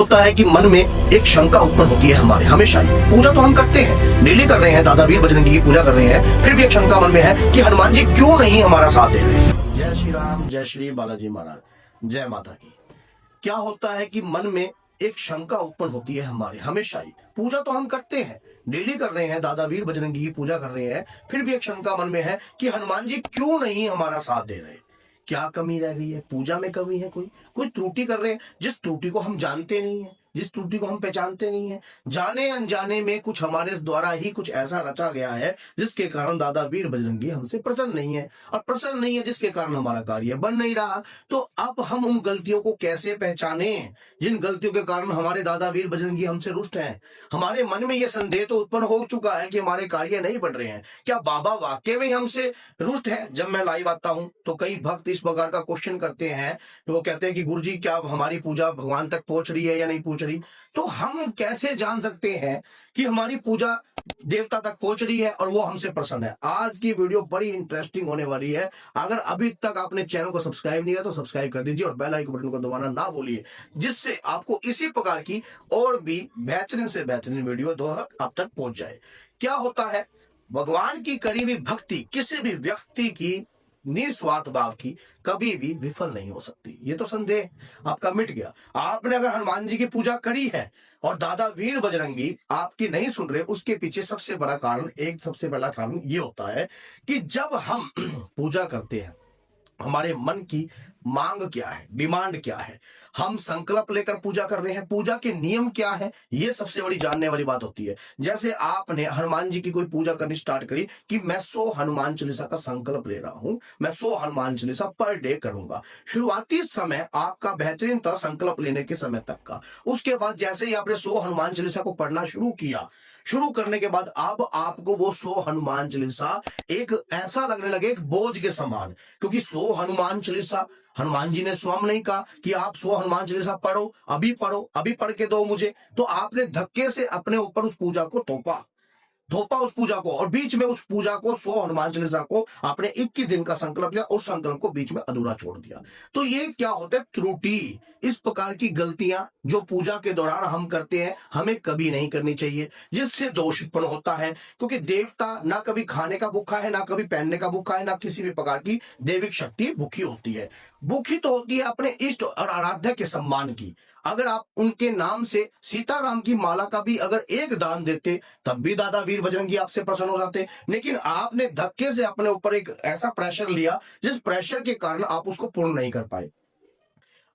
होता है कि मन में एक शंका उत्पन्न होती है हमारे हमेशा ही। पूजा तो हम करते हैं, डेली कर रहे हैं, दादा वीर बजरंगी की पूजा कर रहे हैं, फिर भी एक शंका मन में है कि हनुमान जी क्यों नहीं हमारा साथ दे रहे। जय श्री राम, जय श्री बालाजी महाराज, जय माता की। क्या होता है कि मन में एक शंका उत्पन्न होती है हमारे हमेशा ही। पूजा तो हम करते हैं, डेली कर रहे हैं, दादा वीर बजरंगी की पूजा कर रहे हैं, फिर भी एक शंका मन में है कि हनुमान जी क्यों नहीं हमारा साथ दे रहे। क्या कमी रह गई है? पूजा में कमी है? कोई त्रुटि कर रहे हैं, जिस त्रुटि को हम जानते नहीं है, जिस त्रुटि को हम पहचानते नहीं है। जाने अनजाने में कुछ हमारे द्वारा ही कुछ ऐसा रचा गया है जिसके कारण दादा वीर बजरंगी हमसे प्रसन्न नहीं है, और प्रसन्न नहीं है जिसके कारण हमारा कार्य बन नहीं रहा। तो अब हम उन गलतियों को कैसे पहचाने जिन गलतियों के कारण हमारे दादा वीर बजरंगी हमसे रुष्ट हैं। हमारे मन में यह संदेह तो उत्पन्न हो चुका है कि हमारे कार्य नहीं बन रहे हैं। क्या बाबा वाकई में हमसे रुष्ट है? जब मैं लाइव आता हूं तो कई भक्त इस प्रकार का क्वेश्चन करते हैं, तो वो कहते हैं कि गुरुजी क्या हमारी पूजा भगवान तक पहुंच रही है या नहीं पहुंच रही। तो हम कैसे जान सकते हैं कि हमारी पूजा देवता तक पहुंच रही है और वो हमसे प्रसन्न है? आज की वीडियो बड़ी इंटरेस्टिंग होने वाली है। अगर अभी तक आपने चैनल को सब्सक्राइब नहीं किया तो सब्सक्राइब कर दीजिए और बेल आइकन बटन को दबाना ना भूलिए, जिससे आपको इसी प्रकार की और भी बेहतरीन से बेहतरीन वीडियो आप तक पहुंच जाए। क्या होता है, भगवान की करी हुई भक्ति किसी भी व्यक्ति की निस्वार्थ भाव की कभी भी विफल नहीं हो सकती। ये तो संदेह आपका मिट गया। आपने अगर हनुमान जी की पूजा करी है और दादा वीर बजरंगी आपकी नहीं सुन रहे, उसके पीछे सबसे बड़ा कारण, सबसे पहला कारण ये होता है कि जब हम पूजा करते हैं हमारे मन की मांग क्या है, डिमांड क्या है, हम संकल्प लेकर पूजा कर रहे हैं, पूजा के नियम क्या है, ये सबसे बड़ी जानने वाली बात होती है। जैसे आपने हनुमान जी की कोई पूजा करनी स्टार्ट करी कि मैं 100 हनुमान चालीसा का संकल्प ले रहा हूं, मैं 100 हनुमान चालीसा पर डे करूंगा। शुरुआती समय आपका बेहतरीन था संकल्प लेने के समय तक का। उसके बाद जैसे ही आपने 100 हनुमान चालीसा को पढ़ना शुरू किया, शुरू करने के बाद अब आपको वो 100 हनुमान चालीसा एक ऐसा लगने लगे एक बोझ के समान, क्योंकि 100 हनुमान चालीसा हनुमान जी ने स्वयं नहीं कहा कि आप 100 हनुमान चालीसा पढ़ो, अभी पढ़ के दो मुझे। तो आपने धक्के से अपने ऊपर उस पूजा को थोपा उस पूजा को, और बीच में उस पूजा को 100 हनुमान चालीसा को आपने 21 दिन का संकल्प लिया और संकल्प को बीच में अधूरा छोड़ दिया। तो ये क्या होता है? त्रुटि। इस प्रकार की गलतियां जो पूजा के दौरान हम करते हैं हमें कभी नहीं करनी चाहिए, जिससे दोष उत्पन्न होता है। क्योंकि देवता ना कभी खाने का भूखा है, ना कभी पहनने का भूखा है, ना किसी भी प्रकार की दैविक शक्ति भूखी होती है। भूखी तो होती है अपने इष्ट और आराध्य के सम्मान की। अगर आप उनके नाम से सीताराम की माला का भी अगर एक दान देते तब भी दादा वीर बजरंगी आपसे प्रसन्न हो जाते। लेकिन आपने धक्के से अपने ऊपर एक ऐसा प्रेशर लिया जिस प्रेशर के कारण आप उसको पूर्ण नहीं कर पाए।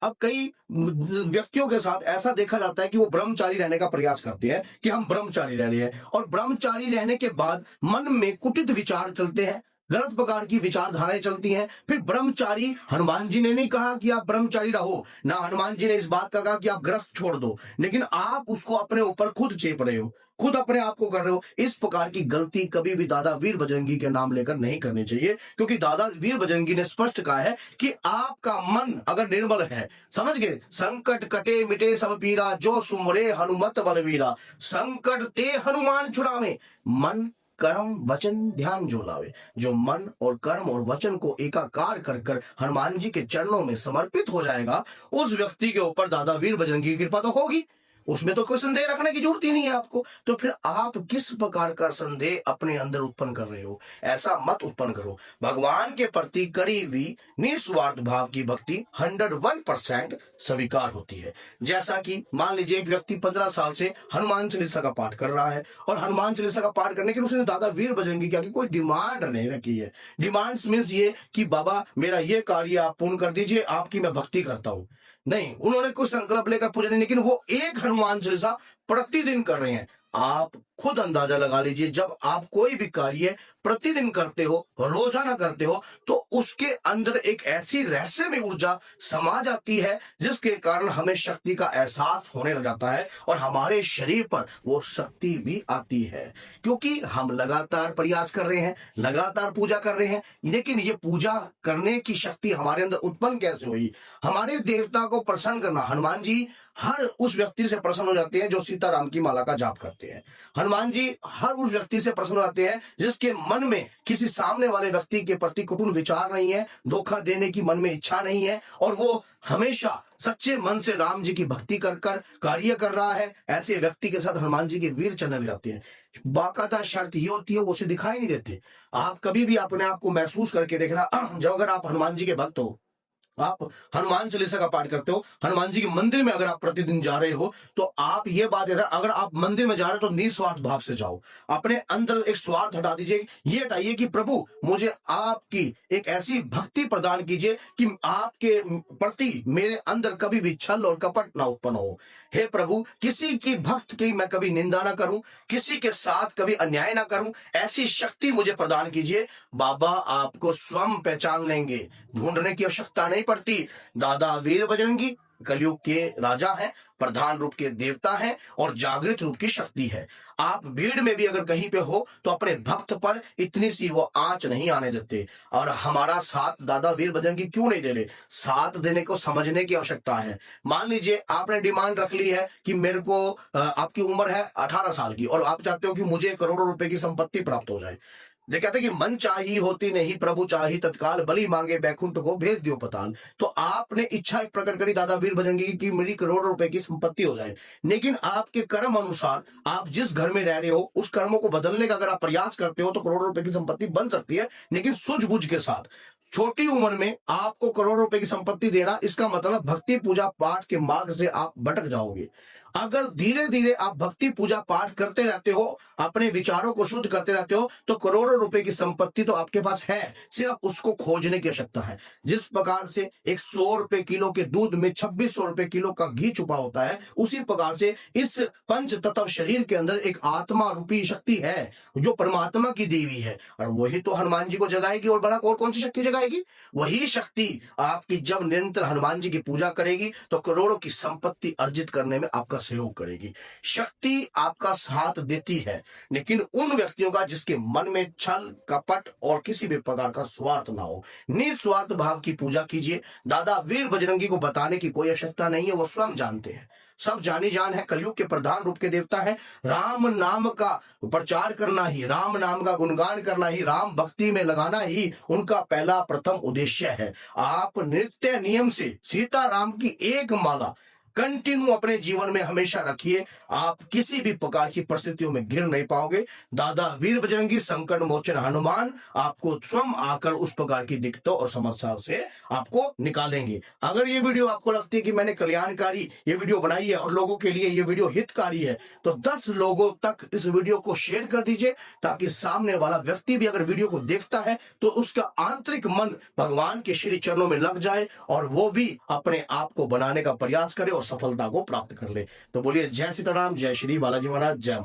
अब कई व्यक्तियों के साथ ऐसा देखा जाता है कि वो ब्रह्मचारी रहने का प्रयास करते हैं कि हम ब्रह्मचारी रह रहे हैं, और ब्रह्मचारी रहने के बाद मन में कुटित विचार चलते हैं, गलत प्रकार की विचारधाराएं चलती हैं। फिर ब्रह्मचारी, हनुमान जी ने नहीं कहा कि आप ब्रह्मचारी रहो, ना हनुमान जी ने इस बात का कहा कि आप ग्रस्त छोड़ दो, लेकिन आप उसको अपने ऊपर खुद चेप रहे हो, खुद अपने आप को कर रहे हो। इस प्रकार की गलती कभी भी दादा वीर बजरंगी के नाम लेकर नहीं करनी चाहिए, क्योंकि दादा वीर बजरंगी ने स्पष्ट कहा है कि आपका मन अगर निर्मल है, समझ गए, संकट कटे मिटे सब पीरा, जो सुमरे हनुमत बलवीरा, संकट ते हनुमान छुड़ावे, मन कर्म वचन ध्यान जो लावे। जो मन और कर्म और वचन को एकाकार कर कर हनुमान जी के चरणों में समर्पित हो जाएगा, उस व्यक्ति के ऊपर दादा वीर बजरंगी की कृपा तो होगी, उसमें तो कोई संदेह रखने की जरूरत ही नहीं है आपको। तो फिर आप किस प्रकार का संदेह अपने अंदर उत्पन्न कर रहे हो? ऐसा मत उत्पन्न करो। भगवान के प्रति करी हुई निस्वार्थ भाव की भक्ति 101% स्वीकार होती है। जैसा कि मान लीजिए एक व्यक्ति 15 साल से हनुमान चालीसा का पाठ कर रहा है, और हनुमान चालीसा का पाठ करने के लिए उसने दादा वीर बजरंगी क्या की कोई डिमांड नहीं रखी है। डिमांड्स मीन्स ये कि बाबा मेरा ये कार्य आप पूर्ण कर दीजिए, आपकी मैं भक्ति करता हूं। नहीं, उन्होंने कुछ संकल्प लेकर पूजा नहीं, लेकिन वो एक हनुमान चालीसा प्रतिदिन कर रहे हैं। आप खुद अंदाजा लगा लीजिए, जब आप कोई भी कार्य प्रतिदिन करते हो, रोजाना करते हो, तो उसके अंदर एक ऐसी रहस्यमय ऊर्जा समा जाती है जिसके कारण हमें शक्ति का एहसास होने लग जाता है, और हमारे शरीर पर वो शक्ति भी आती है, क्योंकि हम लगातार प्रयास कर रहे हैं, लगातार पूजा कर रहे हैं। लेकिन ये पूजा करने की शक्ति हमारे अंदर उत्पन्न कैसे हुई? हमारे देवता को प्रसन्न करना, हनुमान जी हर उस व्यक्ति से प्रसन्न हो जाते हैं जो सीताराम की माला का जाप करते हैं। हनुमान जी हर उस व्यक्ति से प्रसन्न हो जाते हैं जिसके मन में किसी सामने वाले व्यक्ति के प्रति कुटिल विचार नहीं है, धोखा देने की मन में इच्छा नहीं है, और वो हमेशा सच्चे मन से राम जी की भक्ति कर कर कार्य कर रहा है। ऐसे व्यक्ति के साथ हनुमान जी के वीर चरण भी रहते हैं। बाकायदा शर्त ये होती है, वो उसे दिखाई नहीं देते। आप कभी भी अपने आप को महसूस करके देखना, जब अगर आप हनुमान जी के भक्त हो, आप हनुमान चालीसा का पाठ करते हो, हनुमान जी के मंदिर में अगर आप प्रतिदिन जा रहे हो, तो आप ये बात है, अगर आप मंदिर में जा रहे हो तो निस्वार्थ भाव से जाओ। अपने अंदर एक स्वार्थ हटा दीजिए, ये हटाइए कि प्रभु मुझे आपकी एक ऐसी भक्ति प्रदान कीजिए कि आपके प्रति मेरे अंदर कभी भी छल और कपट ना उत्पन्न हो। हे प्रभु, किसी की भक्त की मैं कभी निंदा ना करूं, किसी के साथ कभी अन्याय ना करूं, ऐसी शक्ति मुझे प्रदान कीजिए। बाबा आपको स्वयं पहचान लेंगे, ढूंढने की आवश्यकता नहीं पड़ती। दादा वीर बजरंगी कलयुग के राजा हैं, प्रधान रूप के देवता हैं और जागृत रूप की शक्ति है। आप भीड़ में भी अगर कहीं पे हो तो अपने भक्त पर इतनी सी वो आंच नहीं आने देते। और हमारा साथ दादा वीर बजरंगी क्यों नहीं दे रहे? साथ देने को समझने की आवश्यकता है। मान लीजिए आपने डिमांड रख ली है कि मेरे को आपकी उम्र है 18 साल की और आप चाहते हो कि मुझे करोड़ों रुपए की संपत्ति प्राप्त हो जाए। कहते कि मन चाही होती नहीं, प्रभु चाही तत्काल, बलि मांगे बैकुंठ को भेज दियो पताल। तो आपने इच्छा एक प्रकट करी दादा वीर बजरंगी की मेरी करोड़ों रुपए की संपत्ति हो जाए, लेकिन आपके कर्म अनुसार आप जिस घर में रह रहे हो उस कर्मों को बदलने का अगर आप प्रयास करते हो तो करोड़ों रुपए की संपत्ति बन सकती है, लेकिन सूझबूझ के साथ। छोटी उम्र में आपको करोड़ों रुपए की संपत्ति देना, इसका मतलब भक्ति पूजा पाठ के मार्ग से आप भटक जाओगे। अगर धीरे धीरे आप भक्ति पूजा पाठ करते रहते हो, अपने विचारों को शुद्ध करते रहते हो, तो करोड़ों रुपए की संपत्ति तो आपके पास है, सिर्फ उसको खोजने की आवश्यकता है। जिस प्रकार से 100 रुपए किलो के दूध में 2600 रुपए किलो का घी छुपा होता है, उसी प्रकार से इस पंच तत्व शरीर के अंदर एक आत्मा रूपी शक्ति है जो परमात्मा की देवी है, और वही तो हनुमान जी को जगाएगी। और बड़ा और कौन सी शक्ति जगाएगी? वही शक्ति आपकी जब निरंतर हनुमान जी की पूजा करेगी तो करोड़ों की संपत्ति अर्जित करने में आपका सहयोग करेगी। शक्ति आपका साथ देती है, लेकिन उन व्यक्तियों का जिसके मन में छल कपट और किसी भी प्रकार का स्वार्थ ना हो। निस्वार्थ भाव की पूजा कीजिए। दादा वीर बजरंगी को बताने की कोई आवश्यकता नहीं है, वो स्वयं जानते हैं, सब जानी जान है, कलयुग के प्रधान रूप के देवता है। राम नाम का प्रचार करना ही, राम नाम का गुणगान करना ही, राम भक्ति में लगाना ही उनका पहला प्रथम उद्देश्य है। आप नित्य नियम से सीता राम की एक माला कंटिन्यू अपने जीवन में हमेशा रखिए, आप किसी भी प्रकार की परिस्थितियों में गिर नहीं पाओगे। दादा वीर बजरंगी संकट मोचन हनुमान आपको स्वयं आकर उस प्रकार की दिक्कतों और समस्याओं से आपको निकालेंगे। अगर ये वीडियो आपको लगती है कि मैंने कल्याणकारी ये वीडियो बनाई है और लोगों के लिए ये वीडियो हितकारी है, तो 10 लोगों तक इस वीडियो को शेयर कर दीजिए, ताकि सामने वाला व्यक्ति भी अगर वीडियो को देखता है तो उसका आंतरिक मन भगवान के श्री चरणों में लग जाए और वो भी अपने आप को बनाने का प्रयास करे और सफलता को प्राप्त कर ले। तो बोलिए जय सीताराम, जय श्री बालाजी महाराज, जय।